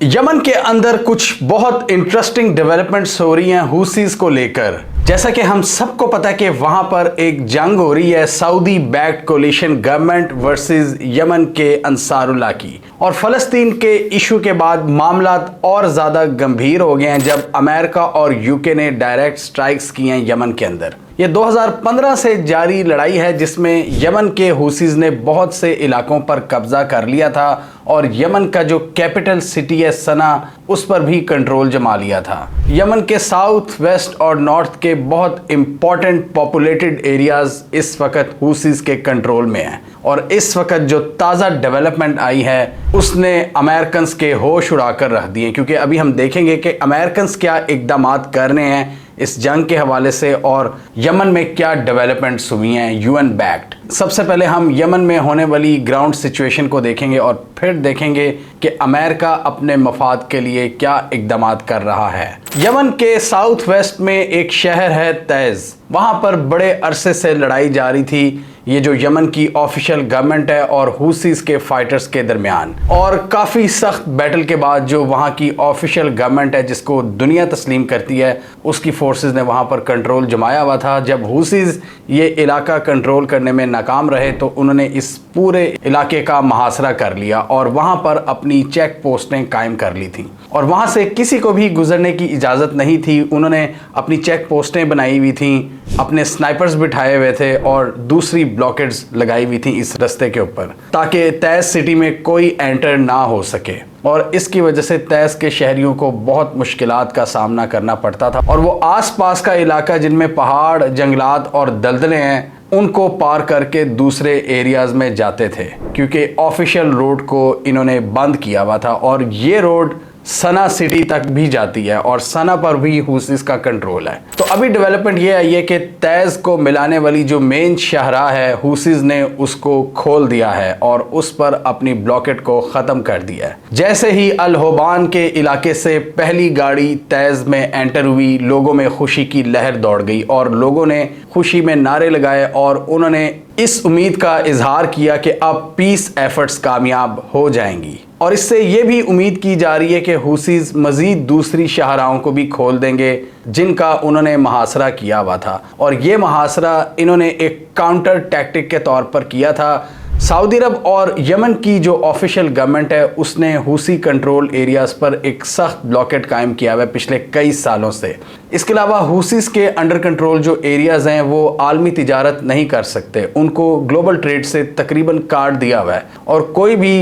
Yemen के अंदर कुछ बहुत इंटरेस्टिंग डेवलपमेंट्स हो रही हैं हुसीज को लेकर। जैसा कि हम सबको पता है कि वहां पर एक जंग हो रही है Saudi backed coalition government versus Yemen के अंसारुल्लाह की, और फलस्तीन के इशू के बाद मामला और ज़्यादा गंभीर हो गए हैं जब अमेरिका और यूके ने डायरेक्ट स्ट्राइक्स किए हैं यमन के अंदर। ये 2015 से जारी लड़ाई है जिसमें यमन के हुसीज ने बहुत से इलाकों पर कब्जा कर लिया था और यमन का जो कैपिटल सिटी है सना उस पर भी कंट्रोल जमा लिया था। यमन के साउथ वेस्ट और नॉर्थ के बहुत इंपॉर्टेंट पॉपुलेटेड एरियाज इस वक्त हुसीज के कंट्रोल में हैं, और इस वक्त जो ताज़ा डेवलपमेंट आई है उसने अमेरिकन्स के होश उड़ा कर रख दिए, क्योंकि अभी हम देखेंगे कि अमेरिकन्स क्या इकदाम कर रहे हैं इस जंग के हवाले से और यमन में क्या डेवलपमेंट्स हुई हैं यूएन बैक्ड। सबसे पहले हम यमन में होने वाली ग्राउंड सिचुएशन को देखेंगे और फिर देखेंगे कि अमेरिका अपने मफाद के लिए क्या इकदाम कर रहा है। यमन के साउथ वेस्ट में एक शहर है तैज़, वहाँ पर बड़े अरसे से लड़ाई जारी थी। ये जो यमन की ऑफिशियल गवर्नमेंट है और हुसीज के फाइटर्स के दरमियान, और काफ़ी सख्त बैटल के बाद जो वहाँ की ऑफिशियल गवर्नमेंट है जिसको दुनिया तस्लीम करती है उसकी फोर्सेस ने वहाँ पर कंट्रोल जमाया हुआ था। जब हुसीज ये इलाका कंट्रोल करने में नाकाम रहे तो उन्होंने इस पूरे इलाके का मुहासरा कर लिया और वहाँ पर अपनी चेक पोस्टें कायम कर ली थी, और वहाँ से किसी को भी गुजरने की इजाज़त नहीं थी। उन्होंने अपनी चेक पोस्टें बनाई हुई थी, अपने स्नाइपर्स बिठाए हुए थे और दूसरी ब्लॉकेट्स लगाई हुई थी इस रास्ते के ऊपर ताकि तैज़ सिटी में कोई एंटर ना हो सके, और इसकी वजह से तैज़ के शहरियों को बहुत मुश्किलात का सामना करना पड़ता था। और वो आसपास का इलाका जिनमें पहाड़, जंगलात और दलदलें हैं उनको पार करके दूसरे एरियाज़ में जाते थे, क्योंकि ऑफिशियल रोड को इन्होंने बंद किया हुआ था और ये रोड सना सिटी तक भी जाती है और सना पर भी हुसीज का कंट्रोल है। तो अभी डेवलपमेंट ये आई है कि तैज़ को मिलाने वाली जो मेन शाहराह है हुसीज ने उसको खोल दिया है और उस पर अपनी ब्लॉकेट को ख़त्म कर दिया है। जैसे ही अल होबान के इलाके से पहली गाड़ी तैज़ में एंटर हुई, लोगों में खुशी की लहर दौड़ गई और लोगों ने खुशी में नारे लगाए और उन्होंने इस उम्मीद का इजहार किया कि अब पीस एफर्ट्स कामयाब हो जाएंगी, और इससे ये भी उम्मीद की जा रही है कि हुसीज मज़ीद दूसरी शाहराहों को भी खोल देंगे जिनका उन्होंने मुहासरा किया हुआ था, और ये मुहासरा इन्होंने एक काउंटर टैक्टिक के तौर पर किया था। सऊदी अरब और यमन की जो ऑफिशियल गवर्नमेंट है उसने हुसी कंट्रोल एरियाज़ पर एक सख्त ब्लॉकेट कायम किया हुआ है पिछले कई सालों से। इसके अलावा हुसीज के अंडर कंट्रोल जो एरियाज़ हैं वो आलमी तिजारत नहीं कर सकते, उनको ग्लोबल ट्रेड से तकरीबन काट दिया हुआ है और कोई भी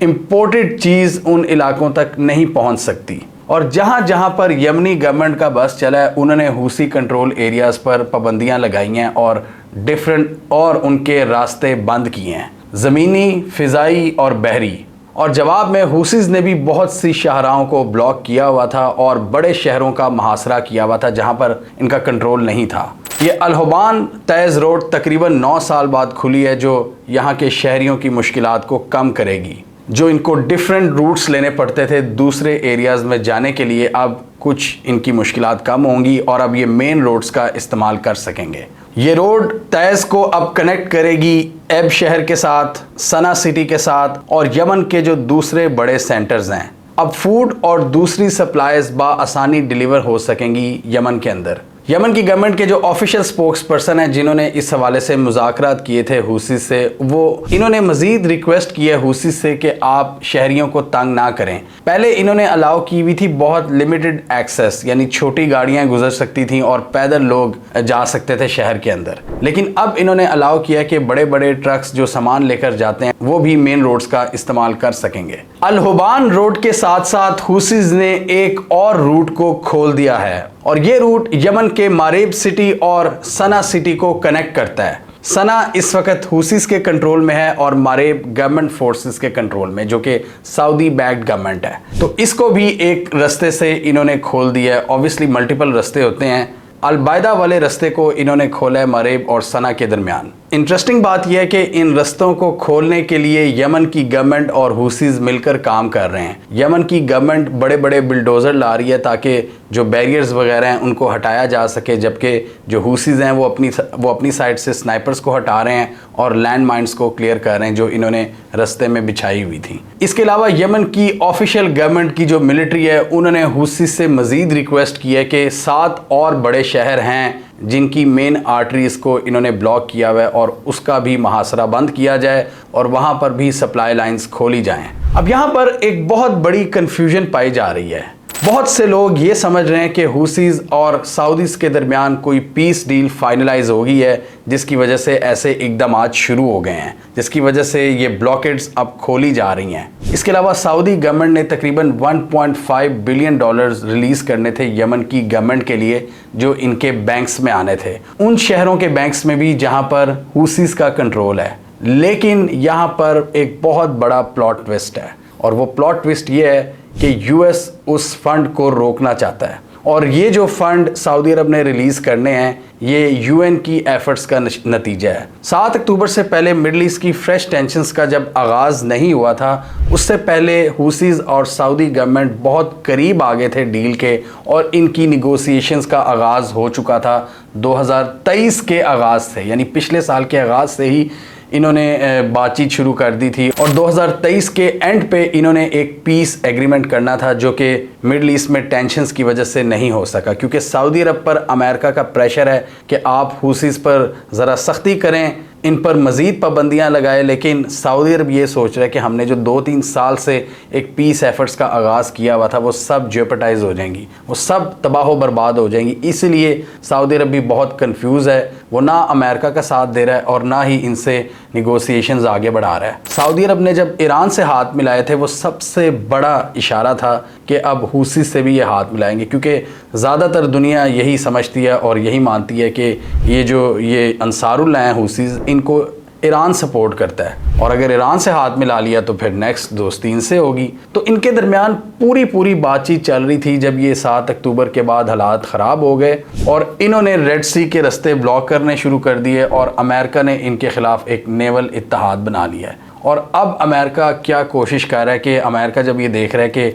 इम्पोर्टेड चीज़ उन इलाकों तक नहीं पहुंच सकती। और जहां जहां पर यमनी गवर्नमेंट का बस चला है उन्होंने हुसी कंट्रोल एरियाज़ पर पाबंदियां लगाई हैं और डिफरेंट और उनके रास्ते बंद किए हैं, ज़मीनी, फ़िज़ाई और बहरी। और जवाब में हुसीज ने भी बहुत सी शाहराहों को ब्लॉक किया हुआ था और बड़े शहरों का मुहासरा किया हुआ था जहां पर इनका कंट्रोल नहीं था। ये अल होबान तैज़ रोड तकरीबन 9 साल बाद खुली है जो यहाँ के शहरियों की मुश्किलात को कम करेगी। जो इनको डिफरेंट रूट्स लेने पड़ते थे दूसरे एरियाज़ में जाने के लिए, अब कुछ इनकी मुश्किलात कम होंगी और अब ये मेन रोड्स का इस्तेमाल कर सकेंगे। ये रोड तैज़ को अब कनेक्ट करेगी एब शहर के साथ, सना सिटी के साथ और यमन के जो दूसरे बड़े सेंटर्स हैं। अब फूड और दूसरी सप्लाईज बाआसानी डिलीवर हो सकेंगी यमन के अंदर। यमन की गवर्नमेंट के जो ऑफिशियल स्पोक्स पर्सन हैं जिन्होंने इस हवाले से मुज़ाकरात किए थे हुसीज से, वो इन्होंने मज़ीद रिक्वेस्ट की है हुसीज से कि आप शहरियों को तंग ना करें। पहले इन्होंने अलाउ की हुई थी बहुत लिमिटेड एक्सेस, यानी छोटी गाड़ियां गुजर सकती थीं और पैदल लोग जा सकते थे शहर के अंदर, लेकिन अब इन्होंने अलाउ किया कि बड़े बड़े ट्रक्स जो सामान लेकर जाते हैं वो भी मेन रोड्स का इस्तेमाल कर सकेंगे। अल होबान रोड के साथ साथ हुसीज ने एक और रूट को खोल दिया है और ये रूट यमन के मारेब सिटी और सना सिटी को कनेक्ट करता है। सना इस वक्त हुसीज के कंट्रोल में है और मारेब गवर्नमेंट फोर्सेस के कंट्रोल में जो कि सऊदी बैक्ड गवर्नमेंट है। तो इसको भी एक रास्ते से इन्होंने खोल दिया है। ऑब्वियसली मल्टीपल रास्ते होते हैं, अलबायदा वाले रास्ते को इन्होंने खोला है मारेब और सना के दरमियान। इंटरेस्टिंग बात यह है कि इन रस्तों को खोलने के लिए यमन की गवर्नमेंट और हुसीज मिलकर काम कर रहे हैं। यमन की गवर्नमेंट बड़े बड़े बिल्डोज़र ला रही है ताकि जो बैरियर्स वगैरह हैं उनको हटाया जा सके, जबकि जो हुसीज हैं वो अपनी साइड से स्नाइपर्स को हटा रहे हैं और लैंड माइंस को क्लियर कर रहे हैं जो इन्होंने रस्ते में बिछाई हुई थी। इसके अलावा यमन की ऑफिशियल गवर्नमेंट की जो मिलिट्री है उन्होंने हुसीज से मज़ीद रिक्वेस्ट की है कि 7 और बड़े शहर हैं जिनकी मेन आर्टरीज़ को इन्होंने ब्लॉक किया हुआ है और उसका भी मुहासरा बंद किया जाए और वहाँ पर भी सप्लाई लाइंस खोली जाएं। अब यहाँ पर एक बहुत बड़ी कन्फ्यूजन पाई जा रही है। बहुत से लोग ये समझ रहे हैं कि हुसीज और सऊदीज़ के दरमियान कोई पीस डील फाइनलाइज हो गई है, जिसकी वजह से ऐसे इक़दामात शुरू हो गए हैं, जिसकी वजह से ये ब्लॉकेड्स अब खोली जा रही हैं। इसके अलावा सऊदी गवर्नमेंट ने तकरीबन 1.5 बिलियन डॉलर्स रिलीज़ करने थे यमन की गवर्नमेंट के लिए, जो इनके बैंक्स में आने थे, उन शहरों के बैंक्स में भी जहाँ पर हुसीज का कंट्रोल है। लेकिन यहाँ पर एक बहुत बड़ा प्लॉट ट्विस्ट है, और वो प्लॉट ट्विस्ट ये है कि यूएस उस फंड को रोकना चाहता है। और ये जो फंड सऊदी अरब ने रिलीज़ करने हैं ये यूएन की एफर्ट्स का नतीजा है। 7 अक्टूबर से पहले मिडल ईस्ट की फ्रेश टेंशन्स का जब आगाज़ नहीं हुआ था, उससे पहले हुसीज और सऊदी गवर्नमेंट बहुत करीब आ गए थे डील के, और इनकी निगोसिएशंस का आगाज़ हो चुका था 2023 के आगाज़ से, यानी पिछले साल के आगाज़ से ही इन्होंने बातचीत शुरू कर दी थी। और 2023 के एंड पे इन्होंने एक पीस एग्रीमेंट करना था जो कि मिडल ईस्ट में टेंशन्स की वजह से नहीं हो सका, क्योंकि सऊदी अरब पर अमेरिका का प्रेशर है कि आप हुसीज पर ज़रा सख्ती करें, इन पर मज़ीद पाबंदियाँ लगाए। लेकिन सऊदी अरब ये सोच रहा है कि हमने जो 2-3 साल से एक पीस एफर्ट्स का आगाज़ किया हुआ था वो सब जेपटाइज हो जाएंगी, वो सब तबाह व बर्बाद हो जाएंगी। इसलिए सऊदी अरब भी बहुत कंफ्यूज है, वो ना अमेरिका का साथ दे रहा है और ना ही इनसे निगोसिएशंस आगे बढ़ा रहा है। सऊदी अरब ने जब ईरान से हाथ मिलाए थे वो सबसे बड़ा इशारा था कि अब हुसी से भी ये हाथ मिलाएंगे, क्योंकि ज़्यादातर दुनिया यही समझती है और यही मानती है कि ये अंसारुल्लाह हैं हुसीज़, इनको ईरान सपोर्ट करता है, और अगर ईरान से हाथ मिला लिया तो फिर नेक्स्ट दोस्ती इनसे होगी। तो इनके दरमियान पूरी बातचीत चल रही थी जब ये 7 अक्टूबर के बाद हालात ख़राब हो गए और इन्होंने रेड सी के रास्ते ब्लॉक करने शुरू कर दिए और अमेरिका ने इनके ख़िलाफ़ एक नेवल इत्तेहाद बना लिया है। और अब अमेरिका क्या कोशिश कर रहा है कि अमेरिका जब ये देख रहा है कि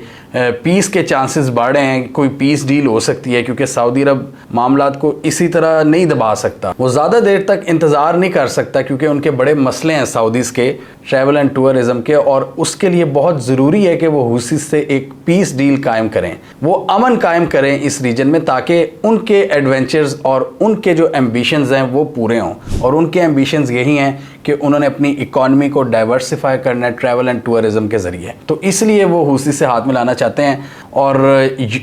पीस के चांसेस बढ़ रहे हैं, कोई पीस डील हो सकती है, क्योंकि सऊदी अरब मामलात को इसी तरह नहीं दबा सकता, वो ज़्यादा देर तक इंतज़ार नहीं कर सकता, क्योंकि उनके बड़े मसले हैं सऊदीज़ के ट्रैवल एंड टूरिज़म के, और उसके लिए बहुत ज़रूरी है कि वो हुसी से एक पीस डील कायम करें, वो अमन कायम करें इस रीजन में, ताकि उनके एडवेंचर्स और उनके जो एम्बिशंस हैं वो पूरे हों। और उनके एम्बिशंस यही हैं कि उन्होंने अपनी इकॉनमी को डाइवर्सिफाई करना है ट्रैवल एंड टूरिज़म के ज़रिए, तो इसलिए वो हुसी से हाथ मिलाना चाहते हैं। और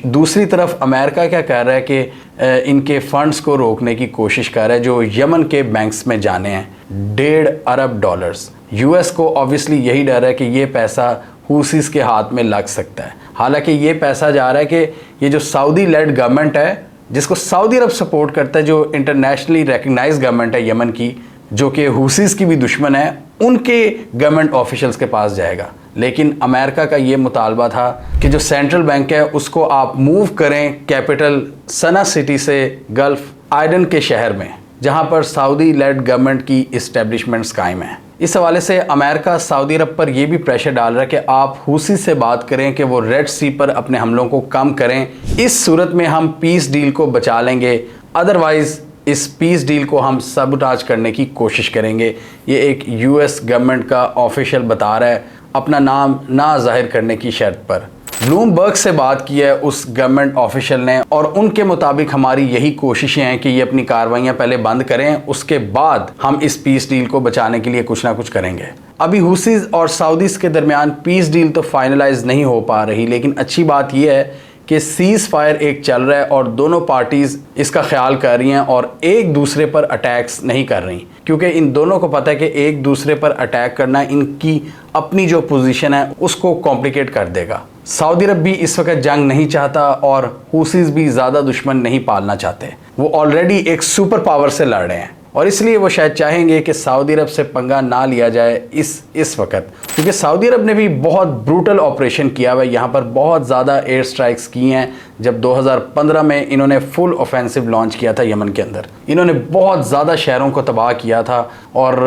दूसरी तरफ अमेरिका क्या कह रहा है कि इनके फंड्स को रोकने की कोशिश कर रहा है जो यमन के बैंक्स में जाने हैं, $1.5 अरब। यूएस को ऑब्वियसली यही डर है कि ये पैसा हुसीज़ के हाथ में लग सकता है। हालांकि ये पैसा जा रहा है कि ये जो सऊदी लेड गवर्नमेंट है, जिसको सऊदी अरब सपोर्ट करता है, जो इंटरनेशनली रिकग्नाइज गवर्नमेंट है यमन की, जो कि हुसीज़ की भी दुश्मन है, उनके गवर्नमेंट ऑफिशियल्स के पास जाएगा। लेकिन अमेरिका का ये मुतालबा था कि जो सेंट्रल बैंक है उसको आप मूव करें कैपिटल सना सिटी से गल्फ आइडन के शहर में, जहां पर सऊदी लेड गवर्नमेंट की इस्टेब्लिशमेंट्स कायम हैं। इस हवाले से अमेरिका सऊदी अरब पर यह भी प्रेशर डाल रहा है कि आप हुसी से बात करें कि वो रेड सी पर अपने हमलों को कम करें, इस सूरत में हम पीस डील को बचा लेंगे, अदरवाइज़ इस पीस डील को हम सबटाज करने की कोशिश करेंगे। ये एक यूएस गवर्नमेंट का ऑफिशियल बता रहा है, अपना नाम ना जाहिर करने की शर्त पर। ब्लूमबर्ग से बात की है उस गवर्नमेंट ऑफिशियल ने, और उनके मुताबिक हमारी यही कोशिशें हैं कि ये अपनी कार्रवाइयाँ पहले बंद करें, उसके बाद हम इस पीस डील को बचाने के लिए कुछ ना कुछ करेंगे। अभी हुसीज़ और सऊदीज़ के दरमियान पीस डील तो फाइनलाइज नहीं हो पा रही, लेकिन अच्छी बात यह है कि सीज़ फायर एक चल रहा है और दोनों पार्टीज़ इसका ख्याल कर रही हैं और एक दूसरे पर अटैक्स नहीं कर रही, क्योंकि इन दोनों को पता है कि एक दूसरे पर अटैक करना इनकी अपनी जो पोजीशन है उसको कॉम्प्लिकेट कर देगा। सऊदी अरब भी इस वक्त जंग नहीं चाहता और हुसीज़ भी ज़्यादा दुश्मन नहीं पालना चाहते, वो ऑलरेडी एक सुपर पावर से लड़ रहे हैं اور اس لیے وہ شاید چاہیں گے کہ سعودی عرب سے پنگا نہ لیا جائے اس وقت، کیونکہ سعودی عرب نے بھی بہت بروٹل آپریشن کیا ہوا ہے، یہاں پر بہت زیادہ ایئر سٹرائکس کی ہیں۔ جب 2015 میں انہوں نے فل اوفینسو لانچ کیا تھا یمن کے اندر، انہوں نے بہت زیادہ شہروں کو تباہ کیا تھا، اور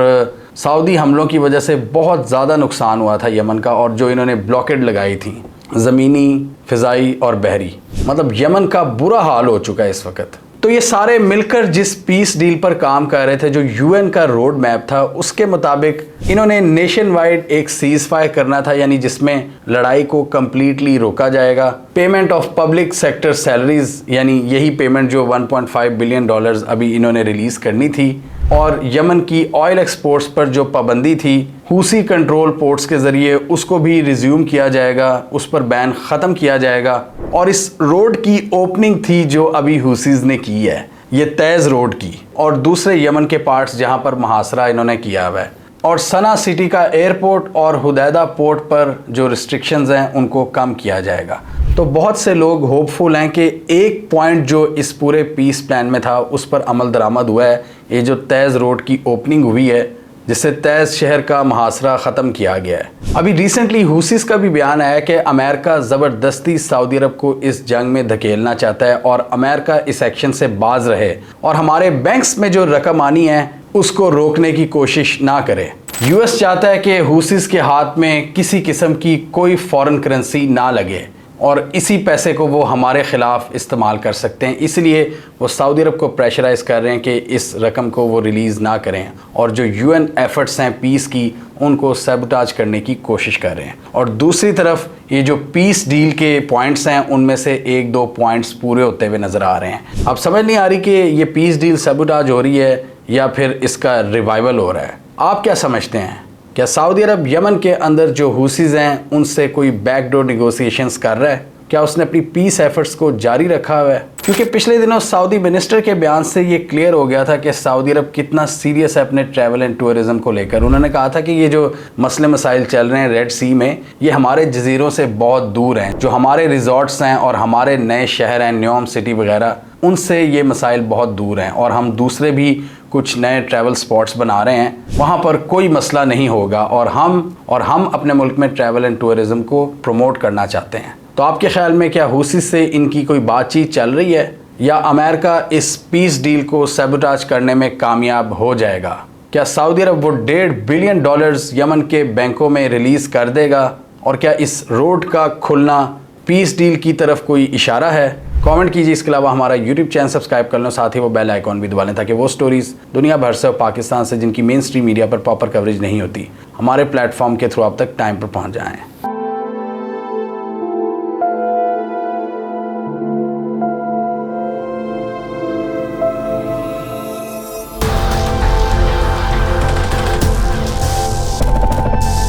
سعودی حملوں کی وجہ سے بہت زیادہ نقصان ہوا تھا یمن کا، اور جو انہوں نے بلاکیڈ لگائی تھی زمینی، فضائی اور بحری، مطلب یمن کا برا حال ہو چکا ہے اس وقت۔ تو یہ سارے مل کر جس پیس ڈیل پر کام کر رہے تھے، جو یو این کا روڈ میپ تھا، اس کے مطابق انہوں نے نیشن وائڈ ایک سیز فائر کرنا تھا، یعنی جس میں لڑائی کو کمپلیٹلی روکا جائے گا۔ Payment of public sector salaries, یعنی یہی پیمنٹ جو $1.5 بلین ابھی انہوں نے ریلیز کرنی تھی، اور یمن کی آئل ایکسپورٹس پر جو پابندی تھی حوثی کنٹرول پورٹس کے ذریعے، اس کو بھی ریزیوم کیا جائے گا، اس پر بین ختم کیا جائے گا۔ اور اس روڈ کی اوپننگ تھی جو ابھی حوثیز نے کی ہے، یہ تیز روڈ کی، اور دوسرے یمن کے پارٹس جہاں پر محاصرہ انہوں نے کیا ہوا ہے، اور سنا سٹی کا ایئرپورٹ اور حدیدہ پورٹ پر جو ریسٹرکشنز ہیں ان کو کم کیا جائے گا۔ تو بہت سے لوگ ہوپ فل ہیں کہ ایک پوائنٹ جو اس پورے پیس پلان میں تھا اس پر عمل درآمد ہوا ہے، یہ جو تیز روڈ کی اوپننگ ہوئی ہے، جس سے تیز شہر کا محاصرہ ختم کیا گیا ہے۔ ابھی ریسنٹلی حوثیز کا بھی بیان آیا کہ امریکہ زبردستی سعودی عرب کو اس جنگ میں دھکیلنا چاہتا ہے، اور امریکہ اس ایکشن سے باز رہے اور ہمارے بینکس میں جو رقم آنی ہے اس کو روکنے کی کوشش نہ کرے۔ یو ایس چاہتا ہے کہ حوثیز کے ہاتھ میں کسی قسم کی کوئی فورن کرنسی نہ لگے، اور اسی پیسے کو وہ ہمارے خلاف استعمال کر سکتے ہیں، اس لیے وہ سعودی عرب کو پریشرائز کر رہے ہیں کہ اس رقم کو وہ ریلیز نہ کریں، اور جو یو این ایفرٹس ہیں پیس کی ان کو سیبوٹاج کرنے کی کوشش کر رہے ہیں۔ اور دوسری طرف یہ جو پیس ڈیل کے پوائنٹس ہیں ان میں سے 1-2 پوائنٹس پورے ہوتے ہوئے نظر آ رہے ہیں۔ اب سمجھ نہیں آ رہی کہ یہ پیس ڈیل سیبوٹاج ہو رہی ہے یا پھر اس کا ریوائول ہو رہا ہے۔ آپ کیا سمجھتے ہیں؟ کیا سعودی عرب یمن کے اندر جو حوثیز ہیں ان سے کوئی بیک ڈور نیگوسیشنز کر رہا ہے؟ کیا اس نے اپنی پیس ایفرٹس کو جاری رکھا ہوا ہے؟ کیونکہ پچھلے دنوں سعودی منسٹر کے بیان سے یہ کلیئر ہو گیا تھا کہ سعودی عرب کتنا سیریس ہے اپنے ٹریول اینڈ ٹورزم کو لے کر۔ انہوں نے کہا تھا کہ یہ جو مسئلے مسائل چل رہے ہیں ریڈ سی میں، یہ ہمارے جزیروں سے بہت دور ہیں، جو ہمارے ریزورٹس ہیں اور ہمارے نئے شہر ہیں نیوم سٹی وغیرہ، ان سے یہ مسائل بہت دور ہیں، اور ہم دوسرے بھی کچھ نئے ٹریول سپاٹس بنا رہے ہیں، وہاں پر کوئی مسئلہ نہیں ہوگا، اور ہم اپنے ملک میں ٹریول اینڈ ٹورزم کو پروموٹ کرنا چاہتے ہیں۔ تو آپ کے خیال میں کیا حوثی سے ان کی کوئی بات چیت چل رہی ہے، یا امریکہ اس پیس ڈیل کو سیبوٹاج کرنے میں کامیاب ہو جائے گا؟ کیا سعودی عرب وہ $1.5 بلین یمن کے بینکوں میں ریلیز کر دے گا؟ اور کیا اس روڈ کا کھلنا پیس ڈیل کی طرف کوئی اشارہ ہے؟ کامنٹ کیجیے۔ اس کے علاوہ ہمارا یوٹیوب چینل سبسکرائب کر لیں، ساتھ ہی وہ بیل آئیکن بھی دبا لیں تاکہ وہ سٹوریز دنیا بھر سے اور پاکستان سے جن کی مین سٹریم میڈیا پر پراپر کوریج نہیں ہوتی، ہمارے پلیٹ فارم کے تھرو آپ تک ٹائم پر پہنچ جائیں۔